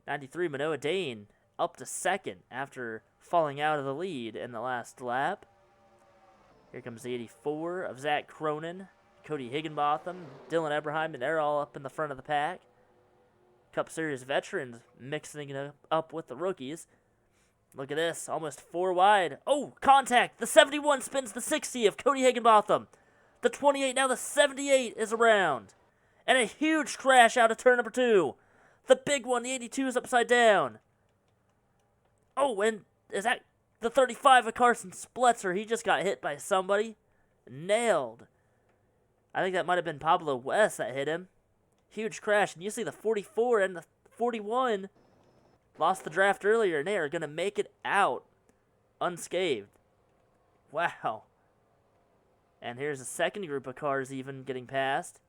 93 Manoa Dane up to second after falling out of the lead in the last lap. Here comes the 84 of Zach Cronin, Cody Higginbotham, Dylan Eberheim, and they're all up in the front of the pack. Cup Series veterans mixing it up with the rookies. Look at this, almost 4 wide. Oh, contact! The 71 spins the 60 of Cody Higginbotham. The 28, now the 78 is around. And a huge crash out of turn number 2. The big one, the 82 is upside down. Oh, and is that the 35 of Carson Spletzer? He just got hit by somebody. Nailed. I think that might have been Pablo West that hit him. Huge crash. And you see the 44 and the 41 lost the draft earlier, and they are going to make it out unscathed. Wow. And here's a second group of cars even getting past.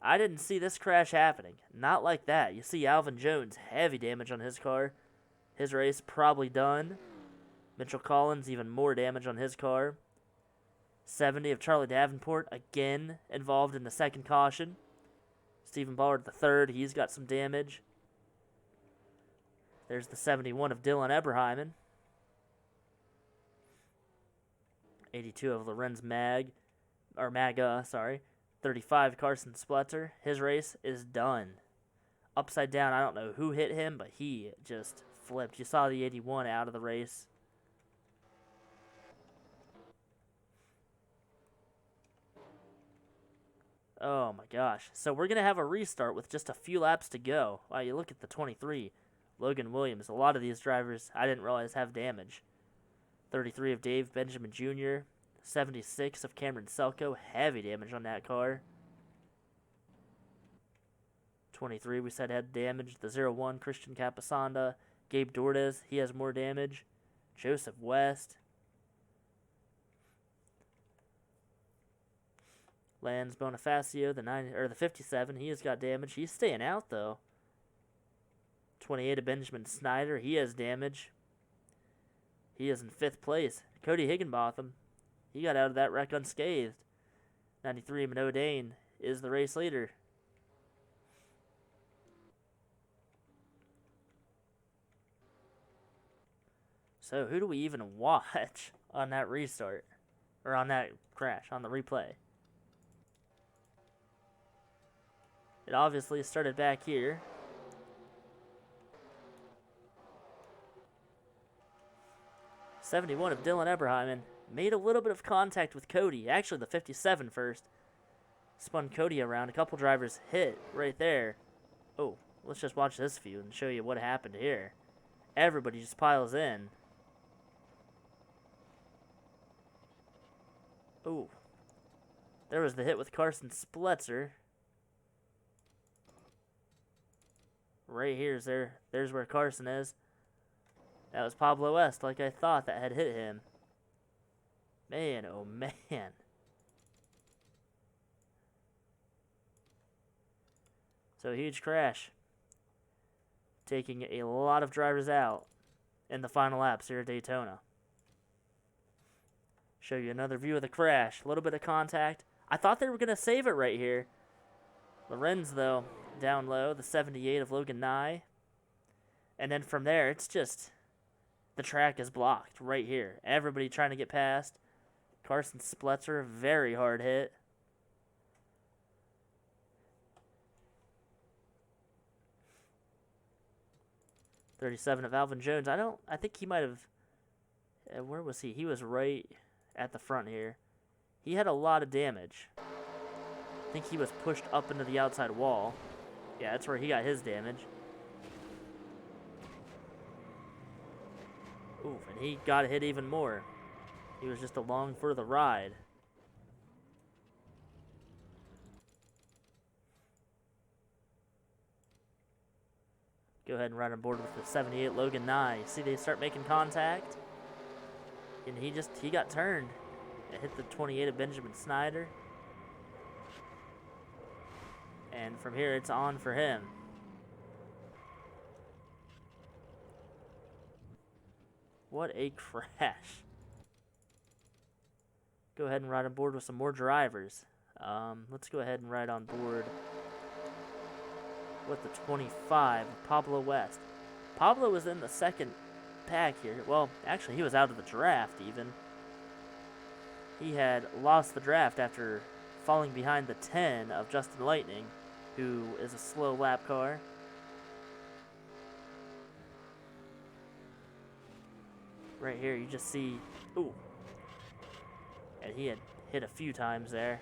I didn't see this crash happening. Not like that. You see Alvin Jones, heavy damage on his car. His race probably done. Mitchell Collins, even more damage on his car. 70 of Charlie Davenport, again involved in the second caution. Stephen Ballard III, he's got some damage. There's the 71 of Dylan Eberheimen. 82 of Lorenz Maga, 35 Carson Spletzer. His race is done. Upside down, I don't know who hit him, but he just flipped. You saw the 81 out of the race. Oh my gosh. So we're going to have a restart with just a few laps to go. Wow, you look at the 23. Logan Williams. A lot of these drivers I didn't realize have damage. 33 of Dave Benjamin Jr. 76 of Cameron Selko. Heavy damage on that car. 23 we said had damage. The 01 Christian Capasanda. Gabe Dordes, he has more damage. Joseph West. Lance Bonifacio, the 57, he has got damage. He's staying out though. 28 of Benjamin Snyder, he has damage. He is in 5th place. Cody Higginbotham, he got out of that wreck unscathed. 93 Manoa Dane is the race leader. So who do we even watch on that restart? Or on that crash, on the replay? It obviously started back here. '71 of Dylan Eberheimen made a little bit of contact with Cody. Actually, the 57 first. Spun Cody around. A couple drivers hit right there. Oh, let's just watch this view and show you what happened here. Everybody just piles in. Oh, there was the hit with Carson Spletzer. Right here's there's where Carson is. That was Pablo West, like I thought, that had hit him. Man, oh man. So, huge crash. Taking a lot of drivers out in the final laps here at Daytona. Show you another view of the crash. A little bit of contact. I thought they were going to save it right here. Lorenz, though, down low. The 78 of Logan Nye. And then from there, it's just... the track is blocked right here. Everybody trying to get past. Carson Spletzer, very hard hit. '37 of Alvin Jones. I think he might have... where was he? He was right at the front here. He had a lot of damage. I think he was pushed up into the outside wall. Yeah, that's where he got his damage. Oof, and he got hit even more. He was just along for the ride. Go ahead and ride on board with the 78 Logan Nye. See, they start making contact. And he got turned. It hit the 28 of Benjamin Snyder. And from here, it's on for him. What a crash. Go ahead and ride on board with some more drivers. Let's go ahead and ride on board with the 25, Pablo West. Pablo was in the second pack here. Well, actually, he was out of the draft even. He had lost the draft after falling behind the 10 of Justin Lightning, who is a slow lap car. Right here, you just see, ooh. And he had hit a few times there.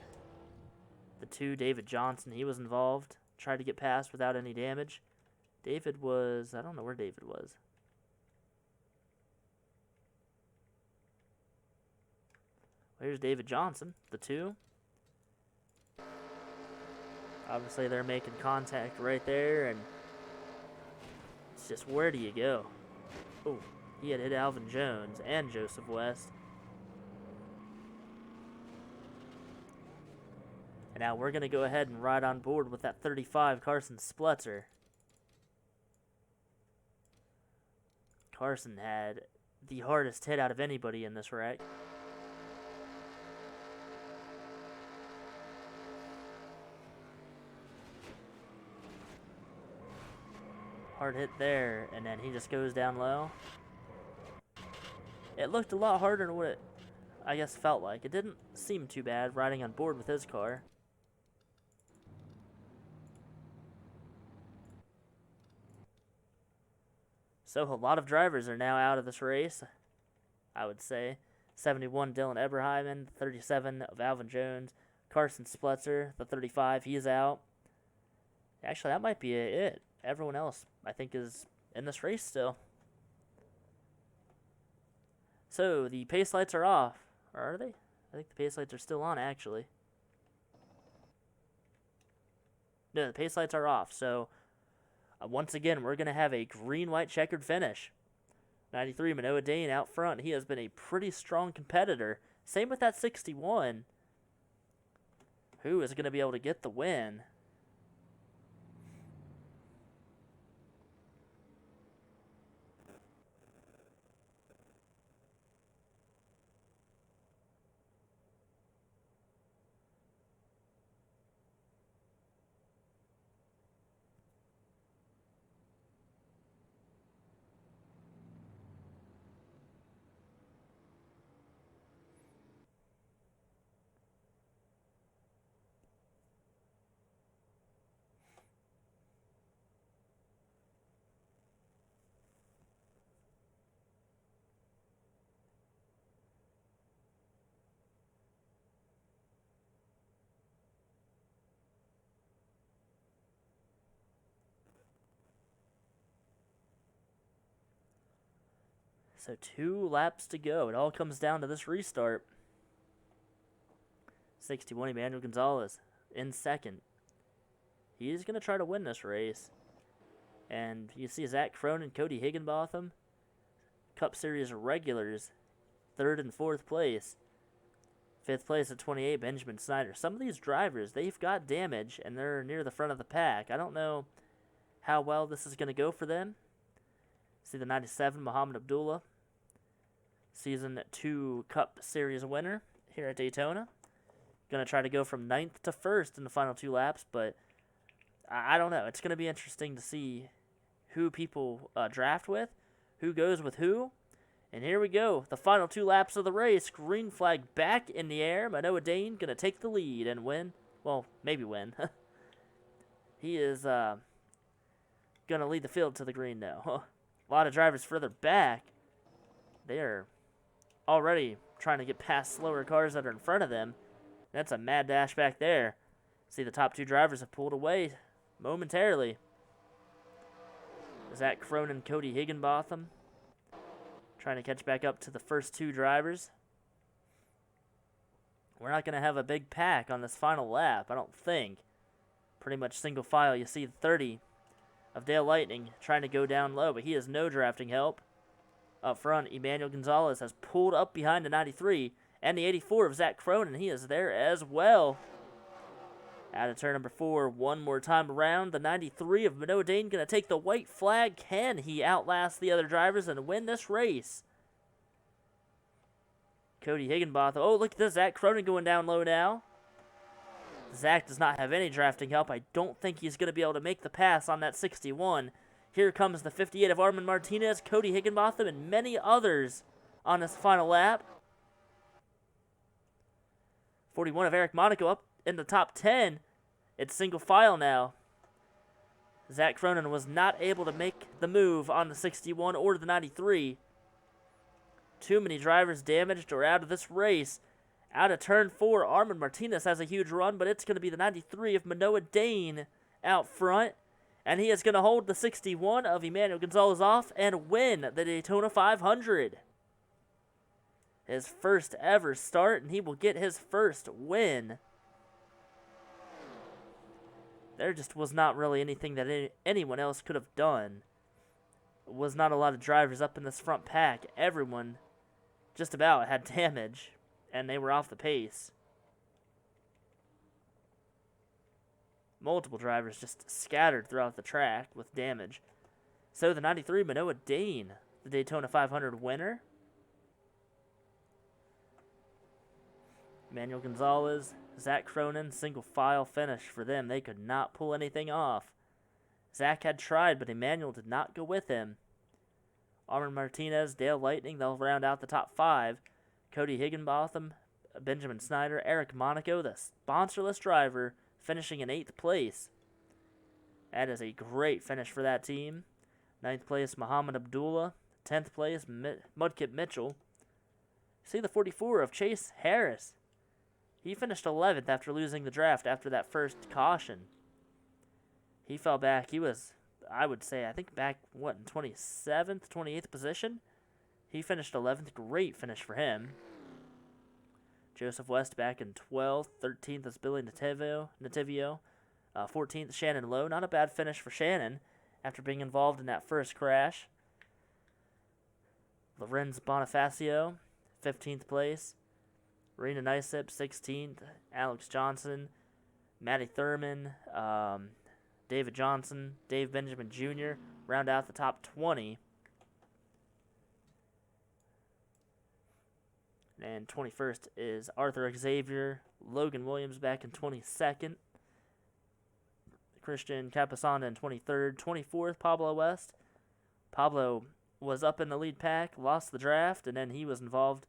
The 2, David Johnson, he was involved. Tried to get past without any damage. David was, I don't know where David was. Well, here's David Johnson, the 2. Obviously, they're making contact right there, and it's just, where do you go? Oh, he had hit Alvin Jones and Joseph West. And now we're going to go ahead and ride on board with that 35 Carson Spletzer. Carson had the hardest hit out of anybody in this wreck. Hard hit there, and then he just goes down low. It looked a lot harder than what it, I guess, felt like. It didn't seem too bad riding on board with his car. So a lot of drivers are now out of this race, I would say. 71, Dylan Eberheimen, 37 of Alvin Jones, Carson Spletzer, the 35, he's out. Actually, that might be it. Everyone else, I think, is in this race still. So, the pace lights are off. Or are they? I think the pace lights are still on, actually. No, the pace lights are off. So, once again, we're going to have a green-white checkered finish. 93, Manoa Dane out front. He has been a pretty strong competitor. Same with that 61. Who is going to be able to get the win? So 2 laps to go. It all comes down to this restart. 61, Emmanuel Gonzalez in second. He's going to try to win this race. And you see Zach Cronin, Cody Higginbotham, Cup Series regulars, 3rd and 4th place. 5th place at 28, Benjamin Snyder. Some of these drivers, they've got damage, and they're near the front of the pack. I don't know how well this is going to go for them. See the 97, Muhammad Abdullah, Season 2 Cup Series winner here at Daytona. Going to try to go from 9th to 1st in the final 2 laps, but I don't know. It's going to be interesting to see who people draft with, who goes with who. And here we go. The final 2 laps of the race. Green flag back in the air. Manoah Dane going to take the lead and win. Well, maybe win. He is going to lead the field to the green now. A lot of drivers further back. They are already trying to get past slower cars that are in front of them. That's a mad dash back there. See, the top 2 drivers have pulled away momentarily. Zach Cronin, Cody Higginbotham trying to catch back up to the first 2 drivers. We're not going to have a big pack on this final lap, I don't think. Pretty much single file. You see the 30 of Dale Lightning trying to go down low, but he has no drafting help. Up front, Emmanuel Gonzalez has pulled up behind the 93, and the 84 of Zach Cronin, he is there as well. Out of turn number 4, one more time around. The 93 of Manoah Dane going to take the white flag. Can he outlast the other drivers and win this race? Cody Higginbotham. Oh, look at this. Zach Cronin going down low now. Zach does not have any drafting help. I don't think he's going to be able to make the pass on that 61. Here comes the 58 of Armand Martinez, Cody Higginbotham, and many others on this final lap. 41 of Eric Monaco up in the top 10. It's single file now. Zach Cronin was not able to make the move on the 61 or the 93. Too many drivers damaged or out of this race. Out of turn 4, Armand Martinez has a huge run, but it's going to be the 93 of Manoah Dane out front. And he is going to hold the 61 of Emmanuel Gonzalez off and win the Daytona 500. His first ever start, and he will get his first win. There just was not really anything that anyone else could have done. Was not a lot of drivers up in this front pack. Everyone just about had damage, and they were off the pace. Multiple drivers just scattered throughout the track with damage. So the 93, Manoah Dane, the Daytona 500 winner. Emmanuel Gonzalez, Zach Cronin, single file finish for them. They could not pull anything off. Zach had tried, but Emmanuel did not go with him. Armand Martinez, Dale Lightning, they'll round out the top 5. Cody Higginbotham, Benjamin Snyder, Eric Monaco, the sponsorless driver, finishing in 8th place. That is a great finish for that team. 9th place, Muhammad Abdullah. 10th place, Mudkip Mitchell. See the 44 of Chase Harris. He finished 11th after losing the draft after that first caution. He fell back. He was, I would say, I think back, in 27th, 28th position? He finished 11th. Great finish for him. Joseph West back in 12th. 13th is Billy Nativio. 14th, Shannon Lowe. Not a bad finish for Shannon after being involved in that first crash. Lorenz Bonifacio, 15th place. Rena Nysip, 16th. Alex Johnson. Matty Thurman. David Johnson. Dave Benjamin Jr. round out the top 20. And 21st is Arthur Xavier. Logan Williams back in 22nd. Christian Capasanda in 23rd. 24th, Pablo West. Pablo was up in the lead pack, lost the draft, and then he was involved,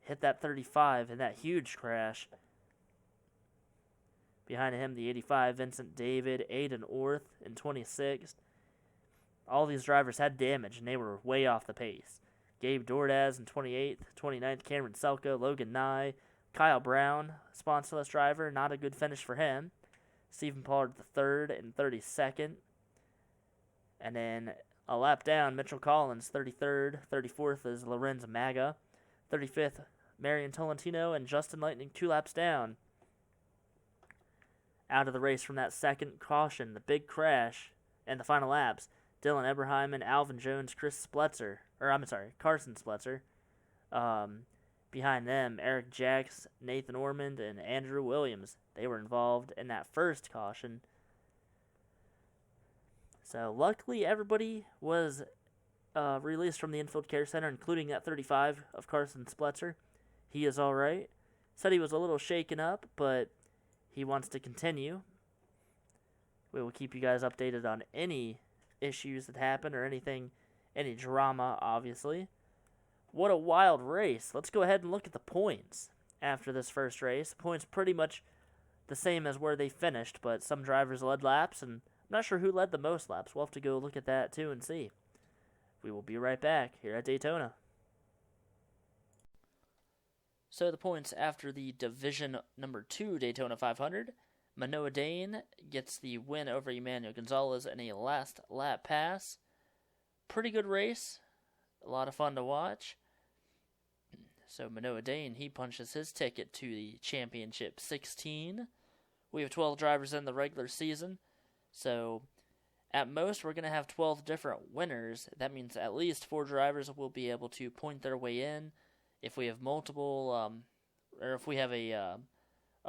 hit that 35 in that huge crash. Behind him, the 85, Vincent David, Aiden Orth in 26th. All these drivers had damage, and they were way off the pace. Gabe Dordaz in 28th, 29th, Cameron Selko, Logan Nye, Kyle Brown, sponsorless driver, not a good finish for him. Stephen Pollard the 3rd and 32nd. And then A lap down, Mitchell Collins, 33rd. 34th is Lorenz Maga. 35th, Marion Tolentino, and Justin Lightning 2 laps down. Out of the race from that second caution, the big crash, and the final laps, Dylan Eberheim, Alvin Jones, Carson Spletzer. Behind them, Eric Jacks, Nathan Ormond, and Andrew Williams. They were involved in that first caution. So luckily, everybody was released from the infield care center, including that 35 of Carson Spletzer. He is all right. Said he was a little shaken up, but he wants to continue. We will keep you guys updated on any issues that happen or any drama, obviously. What a wild race. Let's go ahead and look at the points after this first race. The points pretty much the same as where they finished, but some drivers led laps, and I'm not sure who led the most laps. We'll have to go look at that too and see. We will be right back here at Daytona. So the points after the Division number 2 Daytona 500. Manoah Dane gets the win over Emmanuel Gonzalez in a last lap pass. Pretty good race. A lot of fun to watch. So Manoah Dane, he punches his ticket to the Championship 16. We have 12 drivers in the regular season. So at most, we're going to have 12 different winners. That means at least 4 drivers will be able to point their way in. If we have multiple, or if we have a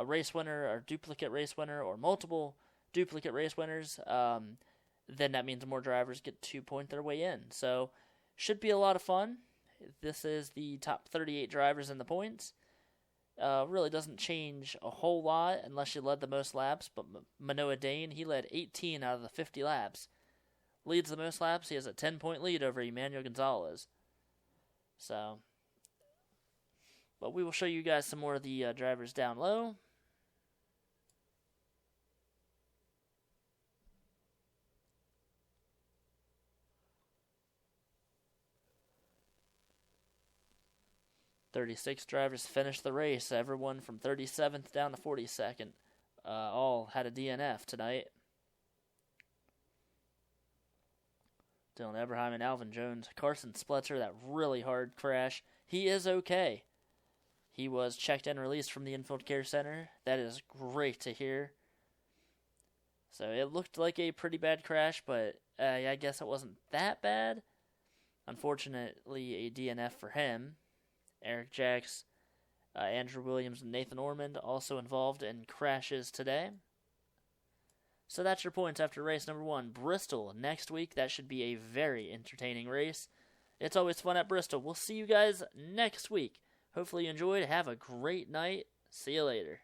race winner, or duplicate race winner, or multiple duplicate race winners, then that means more drivers get to point their way in. So should be a lot of fun. This is the top 38 drivers in the points. Really doesn't change a whole lot unless you led the most laps, but Manoah Dane, he led 18 out of the 50 laps. Leads the most laps. He has a 10-point lead over Emmanuel Gonzalez. So, but we will show you guys some more of the drivers down low. "36 drivers finished the race. Everyone from 37th down to 42nd. All had a DNF tonight. Dylan Eberheim and Alvin Jones. Carson Spletzer, that really hard crash. He is okay. He was checked and released from the infield care center. That is great to hear. So it looked like a pretty bad crash, but I guess it wasn't that bad. Unfortunately, a DNF for him. Eric Jacks, Andrew Williams, and Nathan Ormond also involved in crashes today. So that's your points after race number 1. Bristol next week. That should be a very entertaining race. It's always fun at Bristol. We'll see you guys next week. Hopefully you enjoyed. Have a great night. See you later.